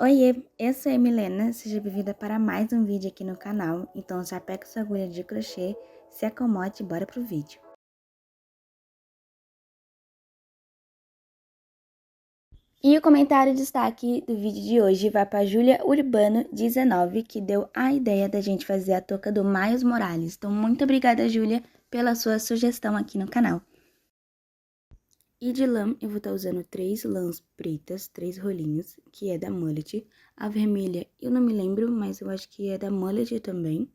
Oiê, eu sou a Milena, seja bem-vinda para mais um vídeo aqui no canal. Então já pega sua agulha de crochê, se acomode e bora pro vídeo. E o comentário de destaque do vídeo de hoje vai para Júlia Urbano 19, que deu a ideia da gente fazer a touca do Miles Morales. Então muito obrigada, Júlia, pela sua sugestão aqui no canal. E de lã, eu vou estar usando 3 lãs pretas, 3 rolinhos, que é da Mullet. A vermelha, eu não me lembro, mas eu acho que é da Mullet também.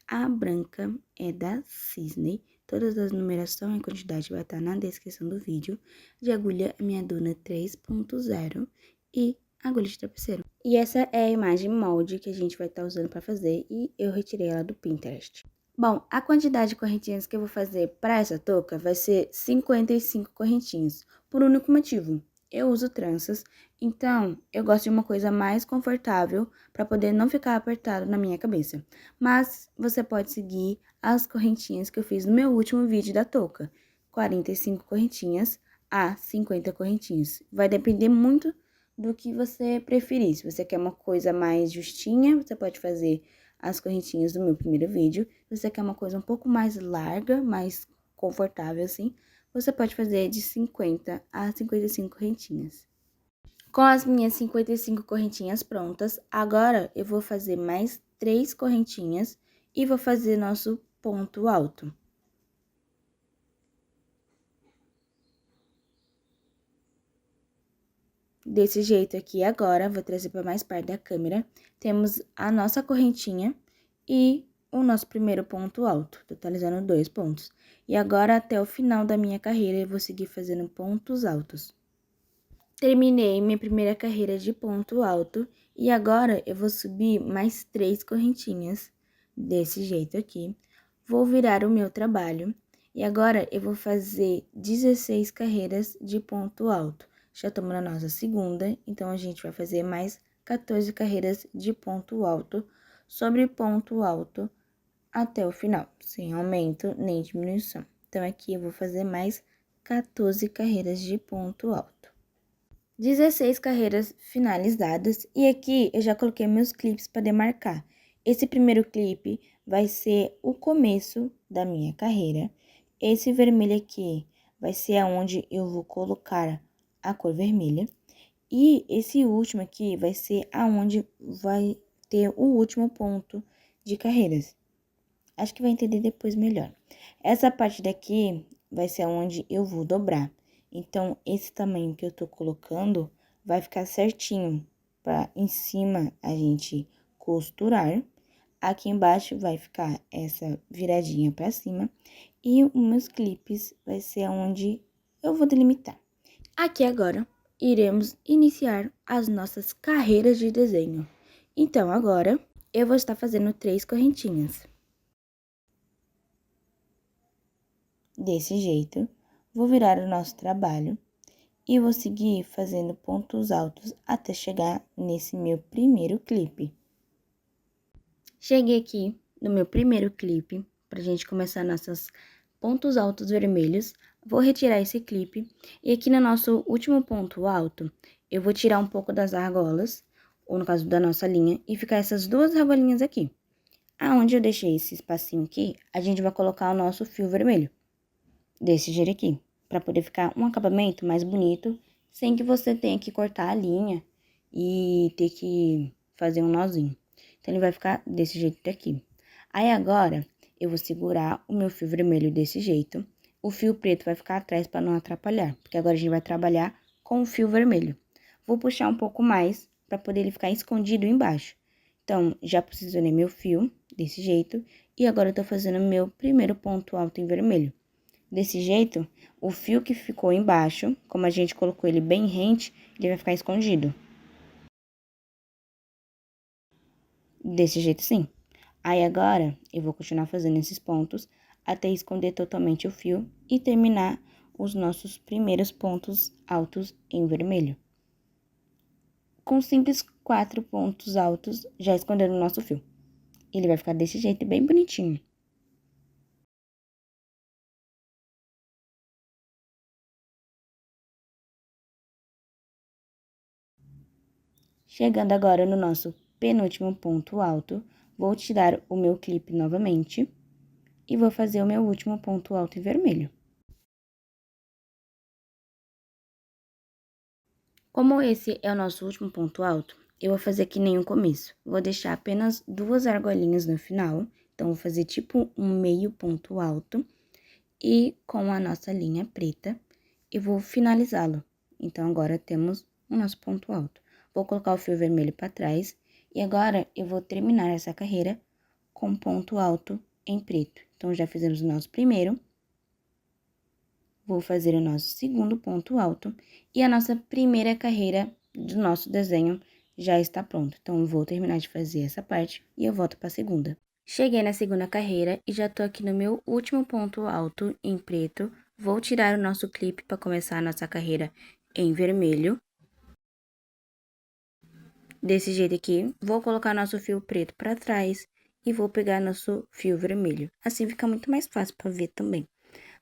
A branca é da Cisne. Todas as numeração e quantidade vai estar na descrição do vídeo. De agulha, a minha Duna 3.0 e agulha de tapeceiro. E essa é a imagem molde que a gente vai estar usando para fazer e eu retirei ela do Pinterest. Bom, a quantidade de correntinhas que eu vou fazer para essa touca vai ser 55 correntinhas, por único motivo. Eu uso tranças, então eu gosto de uma coisa mais confortável para poder não ficar apertado na minha cabeça. Mas você pode seguir as correntinhas que eu fiz no meu último vídeo da touca, 45 correntinhas a 50 correntinhas. Vai depender muito do que você preferir. Se você quer uma coisa mais justinha, você pode fazer as correntinhas do meu primeiro vídeo. Se você quer uma coisa um pouco mais larga, mais confortável assim, você pode fazer de 50 a 55 correntinhas. Com as minhas 55 correntinhas prontas, agora eu vou fazer mais 3 correntinhas e vou fazer nosso ponto alto. Desse jeito aqui agora, vou trazer para mais perto da câmera, temos a nossa correntinha e o nosso primeiro ponto alto, totalizando 2 pontos. E agora, até o final da minha carreira, eu vou seguir fazendo pontos altos. Terminei minha primeira carreira de ponto alto e agora eu vou subir mais 3 correntinhas, desse jeito aqui. Vou virar o meu trabalho e agora eu vou fazer 16 carreiras de ponto alto. Já estamos na nossa segunda, então a gente vai fazer mais 14 carreiras de ponto alto sobre ponto alto até o final, sem aumento nem diminuição. Então, aqui eu vou fazer mais 14 carreiras de ponto alto. 16 carreiras finalizadas e aqui eu já coloquei meus clipes para demarcar. Esse primeiro clipe vai ser o começo da minha carreira. Esse vermelho aqui vai ser aonde eu vou colocar a cor vermelha. E esse último aqui vai ser aonde vai ter o último ponto de carreiras. Acho que vai entender depois melhor. Essa parte daqui vai ser onde eu vou dobrar. Então, esse tamanho que eu tô colocando vai ficar certinho para em cima a gente costurar. Aqui embaixo vai ficar essa viradinha para cima. E os meus clipes vai ser onde eu vou delimitar. Aqui agora, iremos iniciar as nossas carreiras de desenho. Então, agora, eu vou estar fazendo 3 correntinhas. Desse jeito, vou virar o nosso trabalho e vou seguir fazendo pontos altos até chegar nesse meu primeiro clipe. Cheguei aqui no meu primeiro clipe, pra gente começar nossos pontos altos vermelhos. Vou retirar esse clipe e aqui no nosso último ponto alto, eu vou tirar um pouco das argolas, ou no caso da nossa linha, e ficar essas duas argolinhas aqui. Aonde eu deixei esse espacinho aqui, a gente vai colocar o nosso fio vermelho. Desse jeito aqui, para poder ficar um acabamento mais bonito, sem que você tenha que cortar a linha e ter que fazer um nozinho. Então, ele vai ficar desse jeito daqui. Aí, agora, eu vou segurar o meu fio vermelho desse jeito. O fio preto vai ficar atrás para não atrapalhar, porque agora a gente vai trabalhar com o fio vermelho. Vou puxar um pouco mais para poder ele ficar escondido embaixo. Então, já posicionei meu fio desse jeito e agora eu tô fazendo meu primeiro ponto alto em vermelho. Desse jeito, o fio que ficou embaixo, como a gente colocou ele bem rente, ele vai ficar escondido. Desse jeito sim. Aí agora, eu vou continuar fazendo esses pontos até esconder totalmente o fio e terminar os nossos primeiros pontos altos em vermelho. Com simples 4 pontos altos, já escondendo o nosso fio. Ele vai ficar desse jeito, bem bonitinho. Chegando agora no nosso penúltimo ponto alto, vou tirar o meu clipe novamente e vou fazer o meu último ponto alto em vermelho. Como esse é o nosso último ponto alto, eu vou fazer que nem o começo. Vou deixar apenas 2 argolinhas no final, então vou fazer tipo um meio ponto alto e com a nossa linha preta e vou finalizá-lo. Então, agora temos o nosso ponto alto. Vou colocar o fio vermelho para trás e agora eu vou terminar essa carreira com ponto alto em preto. Então, já fizemos o nosso primeiro. Vou fazer o nosso segundo ponto alto e a nossa primeira carreira do nosso desenho já está pronta. Então, eu vou terminar de fazer essa parte e eu volto para a segunda. Cheguei na segunda carreira e já tô aqui no meu último ponto alto em preto. Vou tirar o nosso clipe para começar a nossa carreira em vermelho. Desse jeito aqui, vou colocar nosso fio preto para trás e vou pegar nosso fio vermelho. Assim fica muito mais fácil para ver também.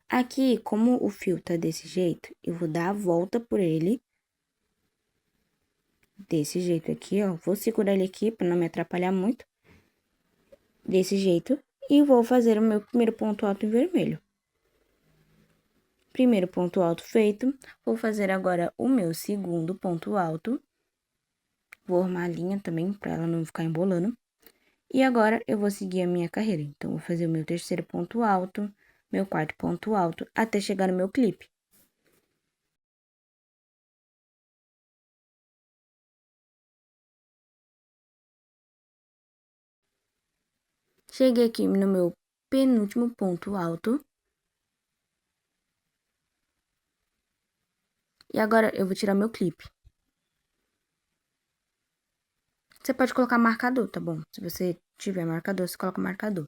Aqui, como o fio tá desse jeito, eu vou dar a volta por ele. Desse jeito aqui, ó. Vou segurar ele aqui para não me atrapalhar muito. Desse jeito. E vou fazer o meu primeiro ponto alto em vermelho. Primeiro ponto alto feito, vou fazer agora o meu segundo ponto alto. Vou armar a linha também, para ela não ficar embolando. E agora, eu vou seguir a minha carreira. Então, vou fazer o meu terceiro ponto alto, meu quarto ponto alto, até chegar no meu clipe. Cheguei aqui no meu penúltimo ponto alto. E agora, eu vou tirar meu clipe. Você pode colocar marcador, tá bom? Se você tiver marcador, você coloca marcador.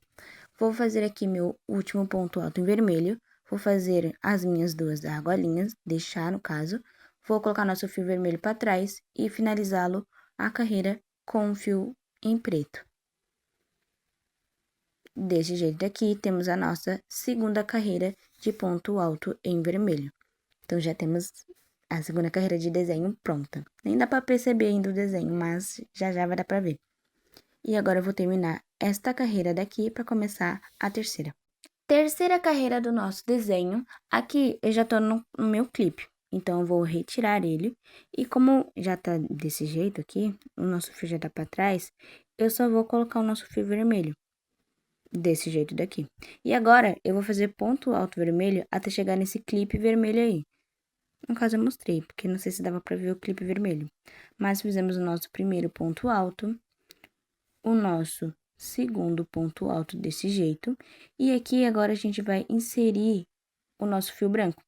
Vou fazer aqui meu último ponto alto em vermelho. Vou fazer as minhas 2 argolinhas, deixar no caso. Vou colocar nosso fio vermelho para trás e finalizá-lo a carreira com o fio em preto. Desse jeito aqui, temos a nossa segunda carreira de ponto alto em vermelho. Então, já temos a segunda carreira de desenho pronta. Nem dá para perceber ainda o desenho, mas já vai dar para ver. E agora, eu vou terminar esta carreira daqui para começar a terceira. Terceira carreira do nosso desenho, aqui eu já tô no meu clipe. Então, eu vou retirar ele. E como já tá desse jeito aqui, o nosso fio já tá pra trás, eu só vou colocar o nosso fio vermelho. Desse jeito daqui. E agora, eu vou fazer ponto alto vermelho até chegar nesse clipe vermelho aí. No caso, eu mostrei, porque não sei se dava pra ver o clipe vermelho. Mas fizemos o nosso primeiro ponto alto, o nosso segundo ponto alto desse jeito. E aqui, agora, a gente vai inserir o nosso fio branco,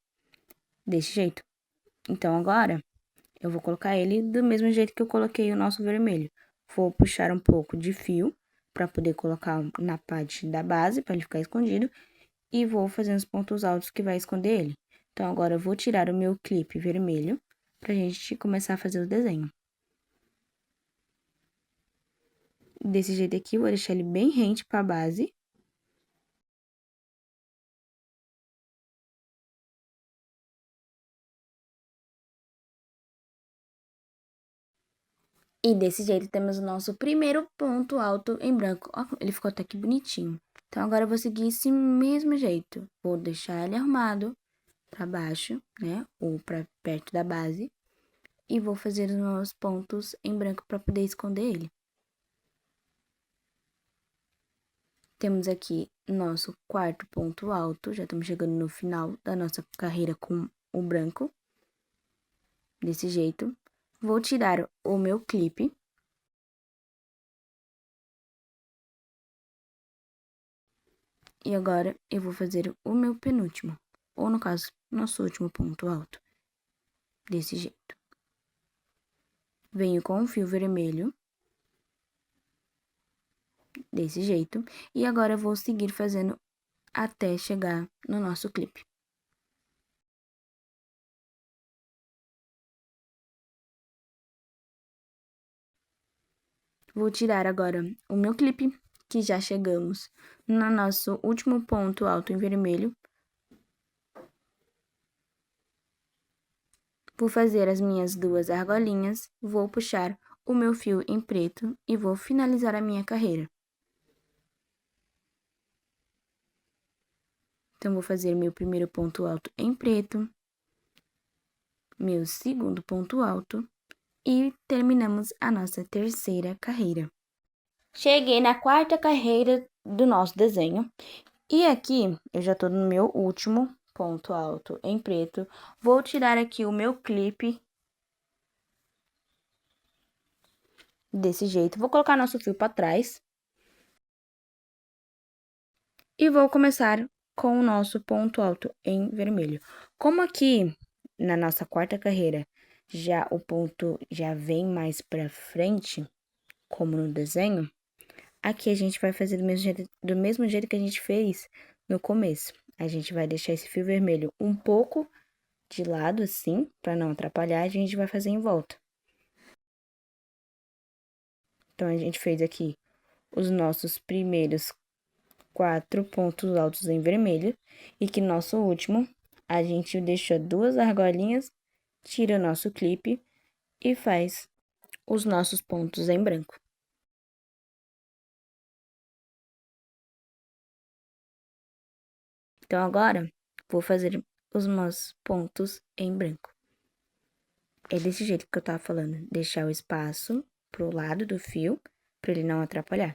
desse jeito. Então, agora, eu vou colocar ele do mesmo jeito que eu coloquei o nosso vermelho. Vou puxar um pouco de fio para poder colocar na parte da base, para ele ficar escondido. E vou fazendo os pontos altos que vai esconder ele. Então, agora eu vou tirar o meu clipe vermelho pra gente começar a fazer o desenho. Desse jeito aqui, eu vou deixar ele bem rente pra base. E desse jeito, temos o nosso primeiro ponto alto em branco. Ó, ele ficou até que bonitinho. Então, agora eu vou seguir esse mesmo jeito. Vou deixar ele arrumado pra baixo, né? Ou pra perto da base. E vou fazer os meus pontos em branco pra poder esconder ele. Temos aqui nosso quarto ponto alto, já estamos chegando no final da nossa carreira com o branco. Desse jeito. Vou tirar o meu clipe. E agora, eu vou fazer o meu penúltimo, ou no caso, nosso último ponto alto. Desse jeito. Venho com o fio vermelho. Desse jeito. E agora, eu vou seguir fazendo até chegar no nosso clipe. Vou tirar agora o meu clipe, que já chegamos no nosso último ponto alto em vermelho. Vou fazer as minhas 2 argolinhas, vou puxar o meu fio em preto e vou finalizar a minha carreira. Então, vou fazer meu primeiro ponto alto em preto, meu segundo ponto alto e terminamos a nossa terceira carreira. Cheguei na quarta carreira do nosso desenho e aqui eu já tô no meu último ponto alto em preto. Vou tirar aqui o meu clipe desse jeito. Vou colocar nosso fio para trás e vou começar com o nosso ponto alto em vermelho. Como aqui na nossa quarta carreira já o ponto já vem mais para frente, como no desenho, aqui a gente vai fazer do mesmo jeito que a gente fez no começo. A gente vai deixar esse fio vermelho um pouco de lado, assim, para não atrapalhar, a gente vai fazer em volta. Então, a gente fez aqui os nossos primeiros 4 pontos altos em vermelho, e que nosso último, a gente deixa 2 argolinhas, tira o nosso clipe e faz os nossos pontos em branco. Então, agora, vou fazer os meus pontos em branco. É desse jeito que eu tava falando, deixar o espaço pro lado do fio, pra ele não atrapalhar.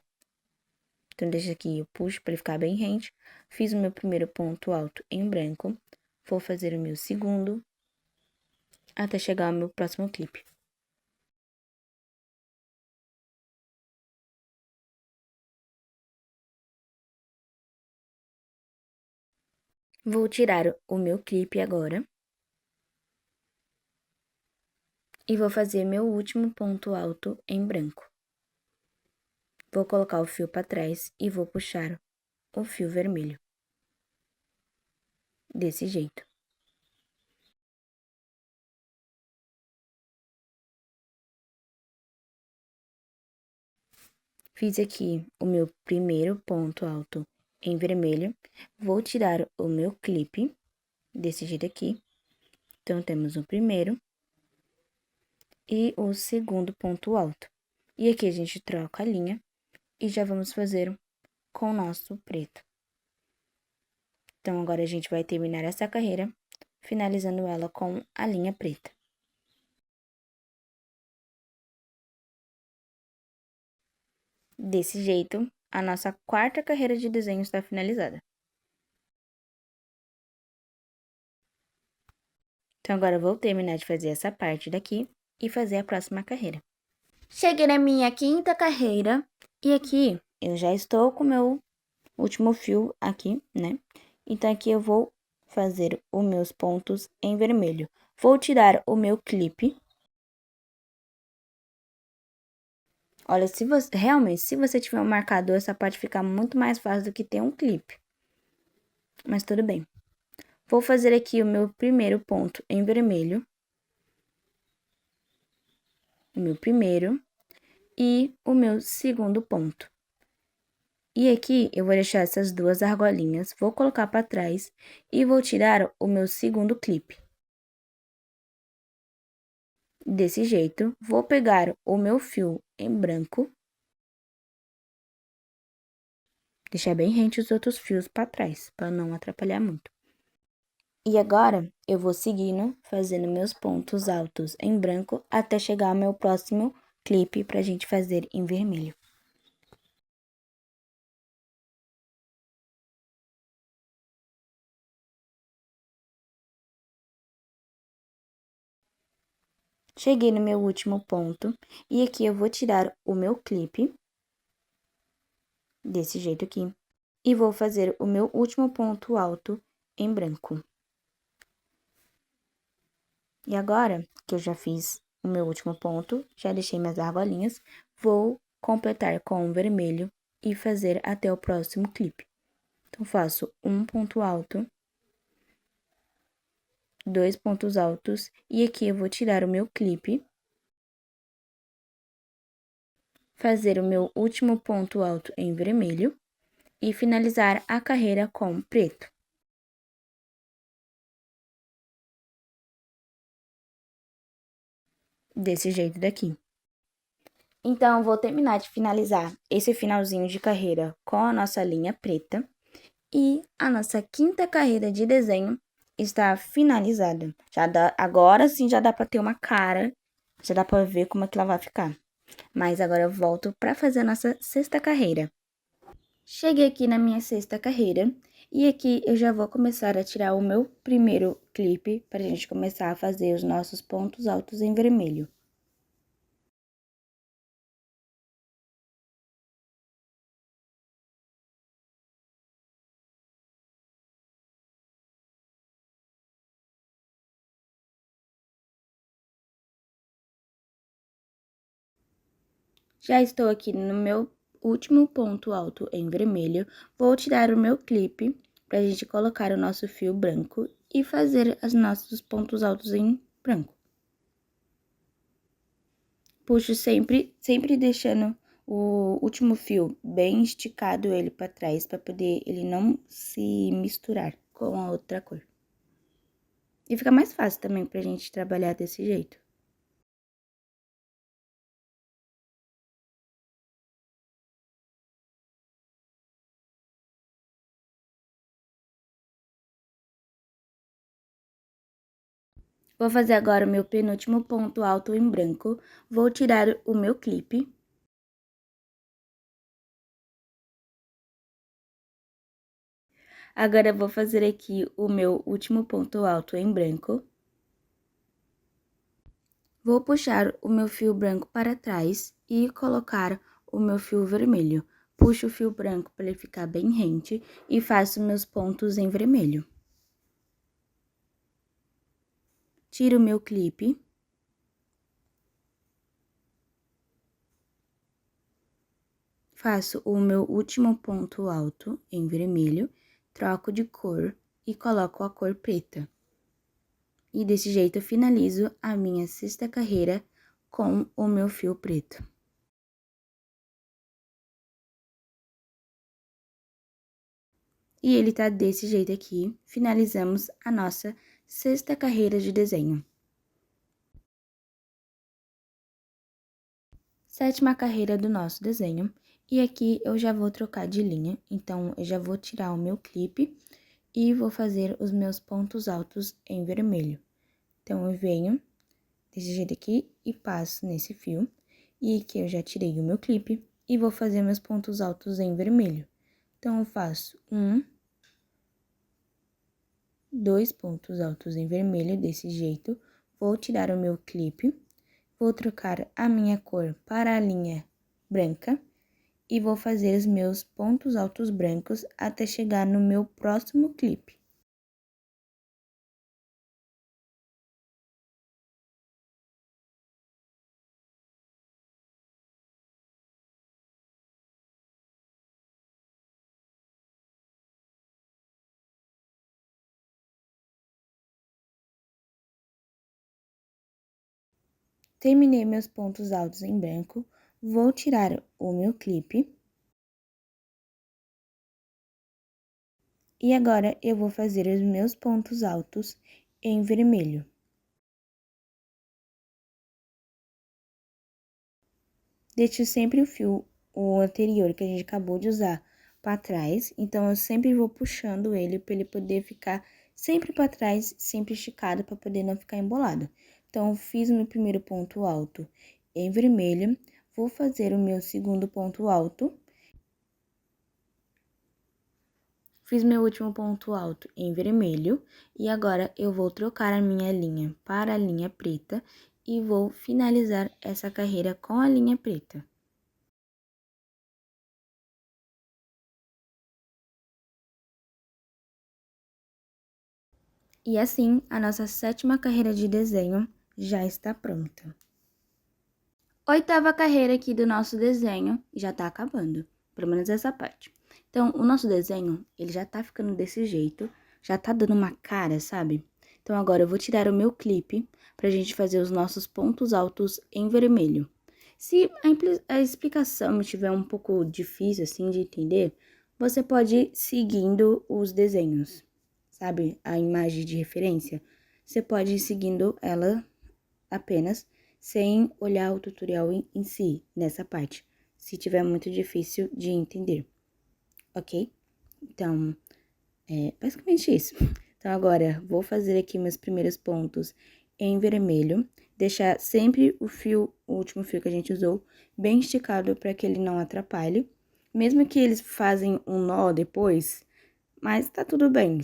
Então, deixa aqui, eu puxo pra ele ficar bem rente. Fiz o meu primeiro ponto alto em branco. Vou fazer o meu segundo, até chegar ao meu próximo clipe. Vou tirar o meu clipe agora. E vou fazer meu último ponto alto em branco. Vou colocar o fio para trás e vou puxar o fio vermelho. Desse jeito. Fiz aqui o meu primeiro ponto alto em vermelho. Vou tirar o meu clipe, desse jeito aqui. Então, temos o primeiro e o segundo ponto alto. E aqui a gente troca a linha e já vamos fazer com o nosso preto. Então, agora a gente vai terminar essa carreira, finalizando ela com a linha preta. Desse jeito, a nossa quarta carreira de desenho está finalizada. Então, agora eu vou terminar de fazer essa parte daqui e fazer a próxima carreira. Cheguei na minha quinta carreira e aqui eu já estou com o meu último fio aqui, né? Então, aqui eu vou fazer os meus pontos em vermelho. Vou tirar o meu clipe. Olha, se você realmente, se você tiver um marcador, essa parte fica muito mais fácil do que ter um clipe. Mas tudo bem. Vou fazer aqui o meu primeiro ponto em vermelho. O meu primeiro e o meu segundo ponto. E aqui eu vou deixar essas duas argolinhas, vou colocar para trás e vou tirar o meu segundo clipe. Desse jeito, vou pegar o meu fio em branco, deixar bem rente os outros fios para trás, para não atrapalhar muito. E agora, eu vou seguindo, fazendo meus pontos altos em branco, até chegar ao meu próximo clipe pra gente fazer em vermelho. Cheguei no meu último ponto, e aqui eu vou tirar o meu clipe, desse jeito aqui, e vou fazer o meu último ponto alto em branco. E agora, que eu já fiz o meu último ponto, já deixei minhas argolinhas, vou completar com o vermelho e fazer até o próximo clipe. Então, faço um ponto alto, 2 pontos altos, e aqui eu vou tirar o meu clipe, fazer o meu último ponto alto em vermelho e finalizar a carreira com preto. Desse jeito daqui. Então, vou terminar de finalizar esse finalzinho de carreira com a nossa linha preta. E a nossa quinta carreira de desenho está finalizada. Agora sim já dá para ter uma cara, já dá para ver como é que ela vai ficar. Mas agora eu volto para fazer a nossa sexta carreira. Cheguei aqui na minha sexta carreira e aqui eu já vou começar a tirar o meu primeiro clipe para a gente começar a fazer os nossos pontos altos em vermelho. Já estou aqui no meu último ponto alto em vermelho. Vou tirar o meu clipe para a gente colocar o nosso fio branco e fazer os nossos pontos altos em branco. Puxo sempre deixando o último fio bem esticado ele para trás, para poder ele não se misturar com a outra cor. E fica mais fácil também pra gente trabalhar desse jeito. Vou fazer agora o meu penúltimo ponto alto em branco. Vou tirar o meu clipe. Agora, eu vou fazer aqui o meu último ponto alto em branco. Vou puxar o meu fio branco para trás e colocar o meu fio vermelho. Puxo o fio branco para ele ficar bem rente e faço meus pontos em vermelho. Tiro o meu clipe. Faço o meu último ponto alto em vermelho, troco de cor e coloco a cor preta. E desse jeito eu finalizo a minha sexta carreira com o meu fio preto. E ele tá desse jeito aqui, finalizamos a nossa sexta carreira de desenho. Sétima carreira do nosso desenho, e aqui eu já vou trocar de linha, então eu já vou tirar o meu clipe e vou fazer os meus pontos altos em vermelho. Então, eu venho desse jeito aqui e passo nesse fio, e aqui eu já tirei o meu clipe e vou fazer meus pontos altos em vermelho. Então, eu faço 2 pontos altos em vermelho desse jeito, vou tirar o meu clipe, vou trocar a minha cor para a linha branca e vou fazer os meus pontos altos brancos até chegar no meu próximo clipe. Terminei meus pontos altos em branco, vou tirar o meu clipe. E agora, eu vou fazer os meus pontos altos em vermelho. Deixo sempre o fio, o anterior que a gente acabou de usar, para trás. Então, eu sempre vou puxando ele para ele poder ficar sempre para trás, sempre esticado, para poder não ficar embolado. Então, fiz o meu primeiro ponto alto em vermelho, vou fazer o meu segundo ponto alto. Fiz meu último ponto alto em vermelho e agora eu vou trocar a minha linha para a linha preta e vou finalizar essa carreira com a linha preta. E assim, a nossa sétima carreira de desenho já está pronta. Oitava carreira aqui do nosso desenho já tá acabando, pelo menos essa parte. Então, o nosso desenho, ele já tá ficando desse jeito, já tá dando uma cara, sabe? Então, agora eu vou tirar o meu clipe pra gente fazer os nossos pontos altos em vermelho. Se a explicação estiver um pouco difícil, assim, de entender, você pode ir seguindo os desenhos, sabe? A imagem de referência. Você pode ir seguindo ela apenas sem olhar o tutorial em si, nessa parte, se tiver muito difícil de entender, ok? Então, é basicamente isso. Então, agora, vou fazer aqui meus primeiros pontos em vermelho, deixar sempre o último fio que a gente usou, bem esticado para que ele não atrapalhe, mesmo que eles fazem um nó depois, mas tá tudo bem.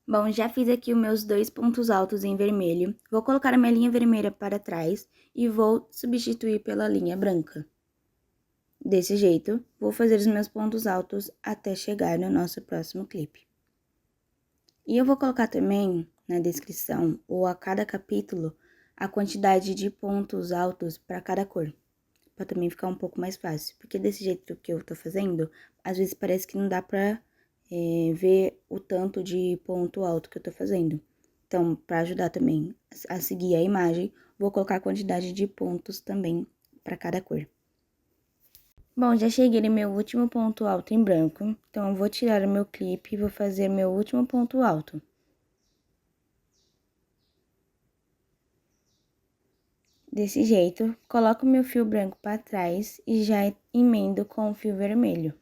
Bom, já fiz aqui os meus 2 pontos altos em vermelho, vou colocar a minha linha vermelha para trás e vou substituir pela linha branca. Desse jeito, vou fazer os meus pontos altos até chegar no nosso próximo clipe. E eu vou colocar também na descrição, ou a cada capítulo, a quantidade de pontos altos para cada cor, para também ficar um pouco mais fácil. Porque desse jeito que eu tô fazendo, às vezes parece que não dá pra ver o tanto de ponto alto que eu tô fazendo. Então, para ajudar também a seguir a imagem, vou colocar a quantidade de pontos também para cada cor. Bom, já cheguei no meu último ponto alto em branco, então eu vou tirar o meu clipe e vou fazer meu último ponto alto. Desse jeito, coloco meu fio branco para trás e já emendo com o fio vermelho.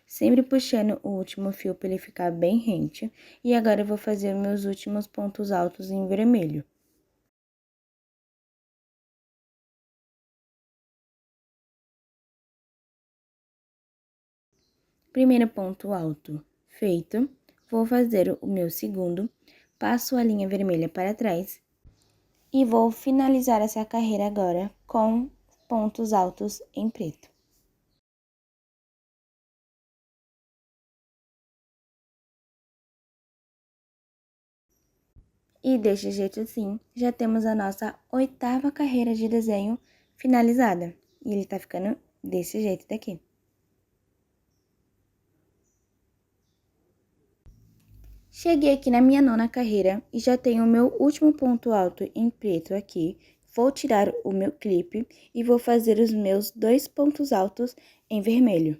Sempre puxando o último fio para ele ficar bem rente. E agora eu vou fazer meus últimos pontos altos em vermelho. Primeiro ponto alto feito, vou fazer o meu segundo, passo a linha vermelha para trás e vou finalizar essa carreira agora com pontos altos em preto. E deste jeito assim, já temos a nossa 8ª carreira de desenho finalizada. E ele tá ficando desse jeito daqui. Cheguei aqui na minha 9ª carreira e já tenho o meu último ponto alto em preto aqui. Vou tirar o meu clipe e vou fazer os meus 2 pontos altos em vermelho.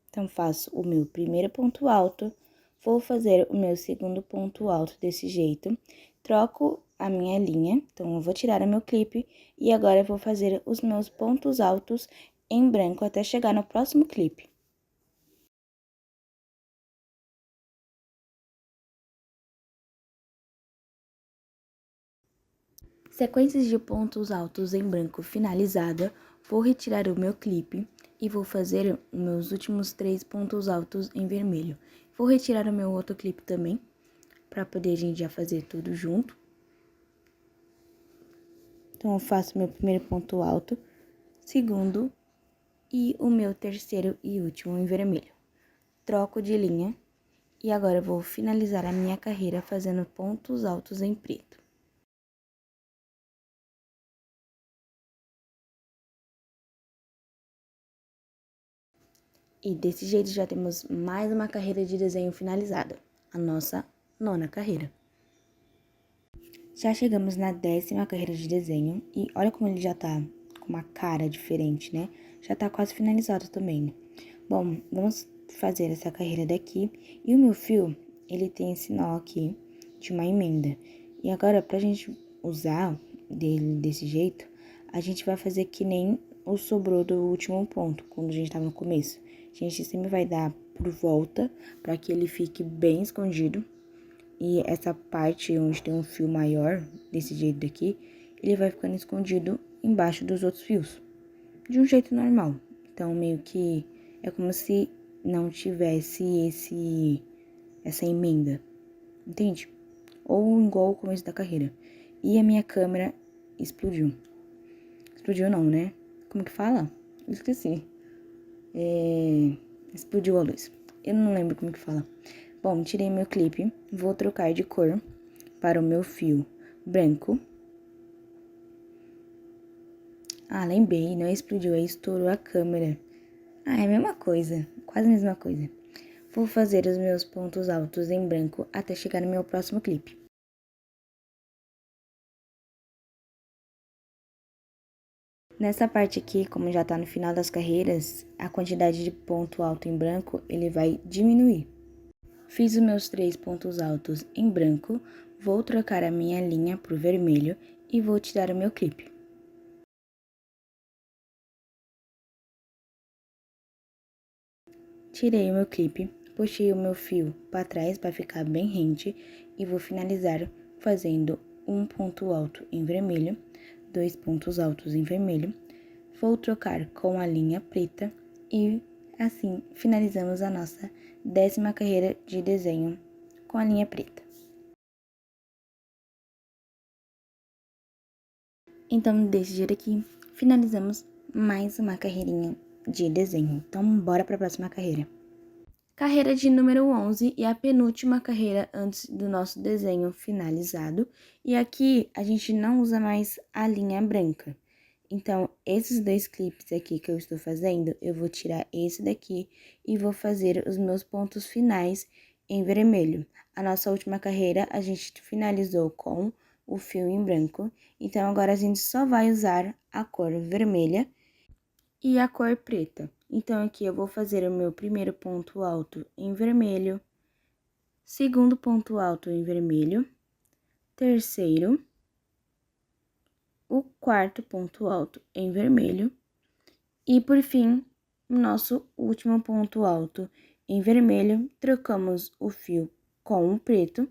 Então, faço o meu primeiro ponto alto, vou fazer o meu segundo ponto alto desse jeito, troco a minha linha, então eu vou tirar o meu clipe e agora eu vou fazer os meus pontos altos em branco até chegar no próximo clipe. Sequências de pontos altos em branco finalizada, vou retirar o meu clipe e vou fazer os meus últimos 3 pontos altos em vermelho. Vou retirar o meu outro clipe também, para poder a gente já fazer tudo junto. Então, eu faço meu primeiro ponto alto, segundo e o meu terceiro e último em vermelho. Troco de linha e agora eu vou finalizar a minha carreira fazendo pontos altos em preto. E desse jeito já temos mais uma carreira de desenho finalizada, a nossa 9ª carreira. Já chegamos na 10ª carreira de desenho e olha como ele já tá com uma cara diferente, né? Já tá quase finalizado também. Bom, vamos fazer essa carreira daqui e o meu fio, ele tem esse nó aqui de uma emenda. E agora, pra gente usar dele desse jeito, a gente vai fazer que nem o sobrou do último ponto, quando a gente tava no começo. A gente sempre vai dar por volta, para que ele fique bem escondido. E essa parte onde tem um fio maior, desse jeito daqui, ele vai ficando escondido embaixo dos outros fios. De um jeito normal. Então, meio que é como se não tivesse essa emenda, entende? Ou igual o começo da carreira. E a minha câmera explodiu. Explodiu não, né? Como que fala? Esqueci. Explodiu a luz. Eu não lembro como que fala. Bom, tirei meu clipe, vou trocar de cor para o meu fio branco. Ah, lembrei, não explodiu, aí estourou a câmera. Ah, é a mesma coisa, quase a mesma coisa. Vou fazer os meus pontos altos em branco até chegar no meu próximo clipe. Nessa parte aqui, como já tá no final das carreiras, a quantidade de ponto alto em branco, ele vai diminuir. Fiz os meus 3 pontos altos em branco, vou trocar a minha linha pro vermelho e vou tirar o meu clipe. Tirei o meu clipe, puxei o meu fio para trás para ficar bem rente e vou finalizar fazendo um ponto alto em vermelho, 2 pontos altos em vermelho. Vou trocar com a linha preta e assim finalizamos a nossa 10ª carreira de desenho com a linha preta. Então, desse jeito aqui, finalizamos mais uma carreirinha de desenho. Então, bora para a próxima carreira. Carreira de número 11 e a penúltima carreira antes do nosso desenho finalizado. E aqui a gente não usa mais a linha branca. Então, esses 2 clipes aqui que eu estou fazendo, eu vou tirar esse daqui e vou fazer os meus pontos finais em vermelho. A nossa última carreira a gente finalizou com o fio em branco, então agora a gente só vai usar a cor vermelha e a cor preta. Então, aqui eu vou fazer o meu primeiro ponto alto em vermelho, segundo ponto alto em vermelho, terceiro, o quarto ponto alto em vermelho e, por fim, o nosso último ponto alto em vermelho, trocamos o fio com o preto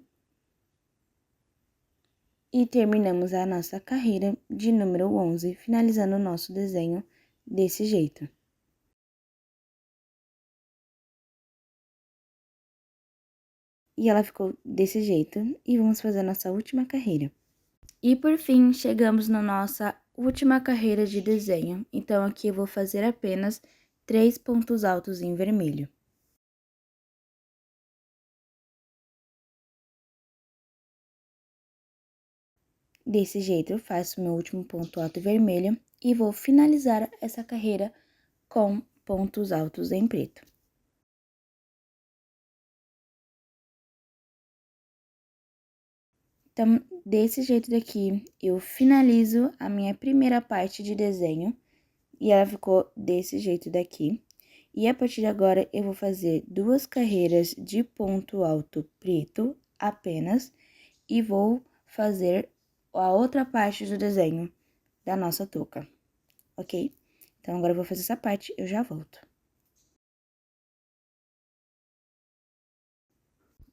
e terminamos a nossa carreira de número 11, finalizando o nosso desenho desse jeito. E ela ficou desse jeito, e vamos fazer a nossa última carreira. E por fim, chegamos na nossa última carreira de desenho, então aqui eu vou fazer apenas 3 pontos altos em vermelho. Desse jeito, eu faço meu último ponto alto em vermelho e vou finalizar essa carreira com pontos altos em preto. Então, desse jeito daqui, eu finalizo a minha primeira parte de desenho e ela ficou desse jeito daqui. E a partir de agora, eu vou fazer 2 carreiras de ponto alto preto apenas e vou fazer a outra parte do desenho da nossa touca, ok? Então, agora eu vou fazer essa parte, eu já volto.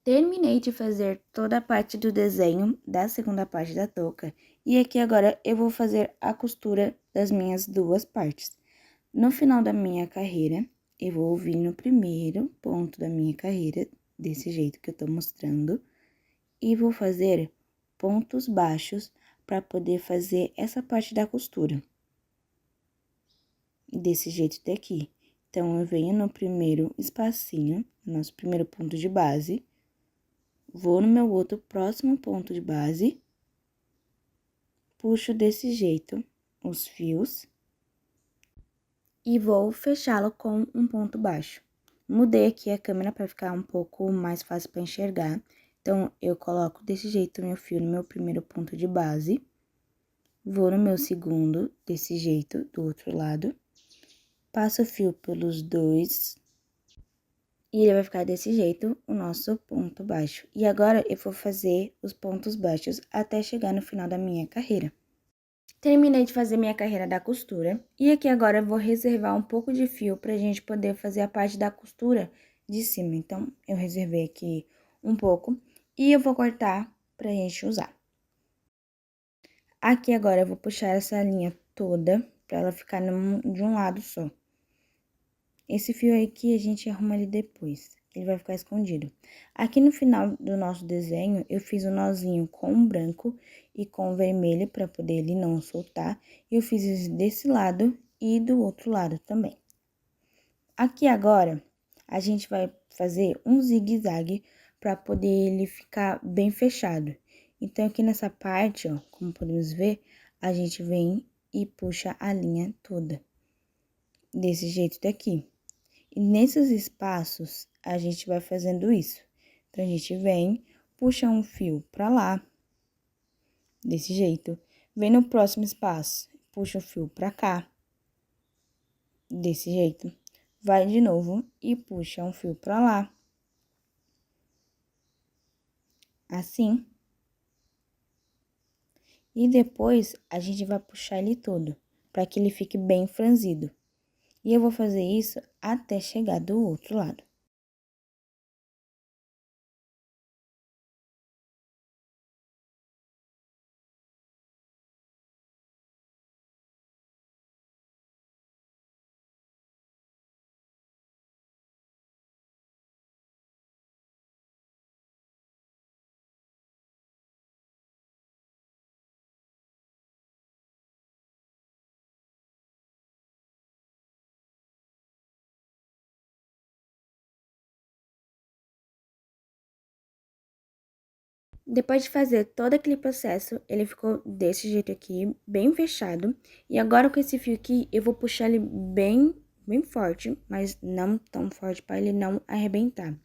Terminei de fazer toda a parte do desenho da segunda parte da touca e aqui agora eu vou fazer a costura das minhas 2 partes. No final da minha carreira, eu vou vir no primeiro ponto da minha carreira, desse jeito que eu tô mostrando, e vou fazer pontos baixos para poder fazer essa parte da costura. Desse jeito daqui. Então, eu venho no primeiro espacinho, nosso primeiro ponto de base, vou no meu outro próximo ponto de base, puxo desse jeito os fios e vou fechá-lo com um ponto baixo. Mudei aqui a câmera para ficar um pouco mais fácil para enxergar. Então, eu coloco desse jeito meu fio no meu primeiro ponto de base, vou no meu segundo, desse jeito, do outro lado, passo o fio pelos 2 e ele vai ficar desse jeito, o nosso ponto baixo. E agora, eu vou fazer os pontos baixos até chegar no final da minha carreira. Terminei de fazer minha carreira da costura, e aqui agora eu vou reservar um pouco de fio pra gente poder fazer a parte da costura de cima. Então, eu reservei aqui um pouco, e eu vou cortar pra gente usar. Aqui agora eu vou puxar essa linha toda, pra ela ficar de um lado só. Esse fio aqui a gente arruma ele depois, ele vai ficar escondido. Aqui no final do nosso desenho, eu fiz um nozinho com branco e com vermelho para poder ele não soltar. E eu fiz isso desse lado e do outro lado também. Aqui agora, a gente vai fazer um zigue-zague para poder ele ficar bem fechado. Então, aqui nessa parte, ó, como podemos ver, a gente vem e puxa a linha toda. Desse jeito daqui. E nesses espaços, a gente vai fazendo isso. Então, a gente vem, puxa um fio pra lá, desse jeito. Vem no próximo espaço, puxa o fio pra cá, desse jeito. Vai de novo e puxa um fio pra lá, assim. E depois, a gente vai puxar ele todo, para que ele fique bem franzido. E eu vou fazer isso até chegar do outro lado. Depois de fazer todo aquele processo, ele ficou desse jeito aqui, bem fechado. E agora com esse fio aqui, eu vou puxar ele bem forte, mas não tão forte para ele não arrebentar.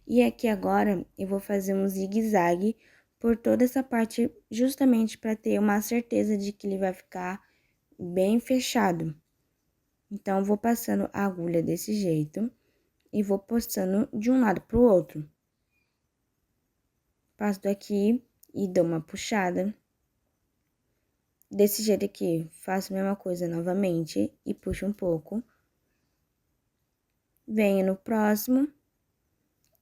E aqui agora, eu vou fazer um zigue-zague por toda essa parte, justamente para ter uma certeza de que ele vai ficar bem fechado. Então, eu vou passando a agulha desse jeito e vou passando de um lado pro outro. Passo daqui e dou uma puxada. Desse jeito aqui, faço a mesma coisa novamente e puxo um pouco. Venho no próximo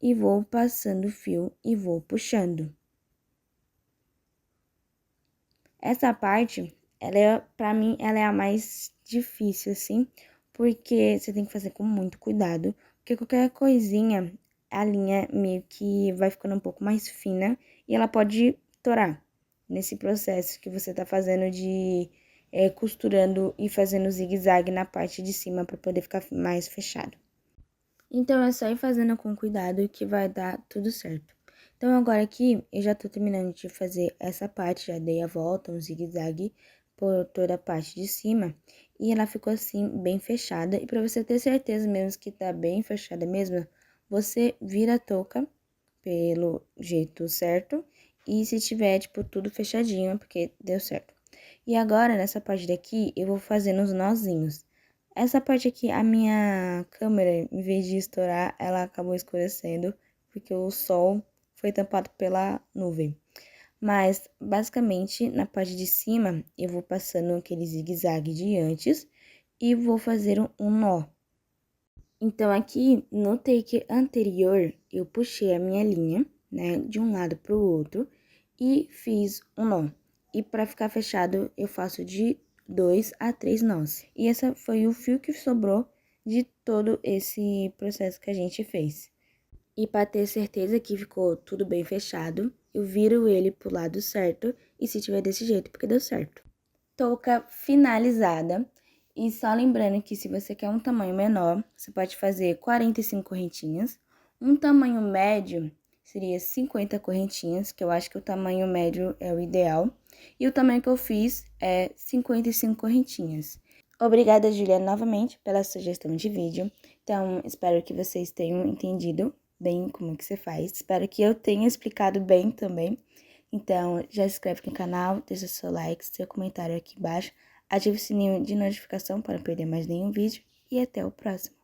e vou passando o fio e vou puxando. Essa parte, pra mim, ela é a mais difícil, assim, porque você tem que fazer com muito cuidado, porque qualquer coisinha, a linha meio que vai ficando um pouco mais fina e ela pode torar nesse processo que você tá fazendo de costurando e fazendo zigue-zague na parte de cima para poder ficar mais fechado. Então, é só ir fazendo com cuidado que vai dar tudo certo. Então, agora aqui, eu já tô terminando de fazer essa parte, já dei a volta, um zigue-zague por toda a parte de cima. E ela ficou assim, bem fechada. E pra você ter certeza mesmo que tá bem fechada mesmo, você vira a touca pelo jeito certo. E se tiver, tipo, tudo fechadinho, é porque deu certo. E agora, nessa parte daqui, eu vou fazendo os nozinhos. Essa parte aqui, a minha câmera, em vez de estourar, ela acabou escurecendo, porque o sol foi tampado pela nuvem. Mas, basicamente, na parte de cima, eu vou passando aquele zigue-zague de antes e vou fazer um nó. Então, aqui, no take anterior, eu puxei a minha linha, né, de um lado pro outro e fiz um nó. E para ficar fechado, eu faço de 2 a 3 nós. E esse foi o fio que sobrou de todo esse processo que a gente fez. E para ter certeza que ficou tudo bem fechado, eu viro ele pro lado certo e se tiver desse jeito, porque deu certo. Touca finalizada. E só lembrando que se você quer um tamanho menor, você pode fazer 45 correntinhas. Um tamanho médio seria 50 correntinhas, que eu acho que o tamanho médio é o ideal. E o tamanho que eu fiz é 55 correntinhas. Obrigada, Juliana, novamente pela sugestão de vídeo. Então, espero que vocês tenham entendido bem como que você faz. Espero que eu tenha explicado bem também. Então, já se inscreve no canal, deixa seu like, seu comentário aqui embaixo, ative o sininho de notificação para não perder mais nenhum vídeo e até o próximo.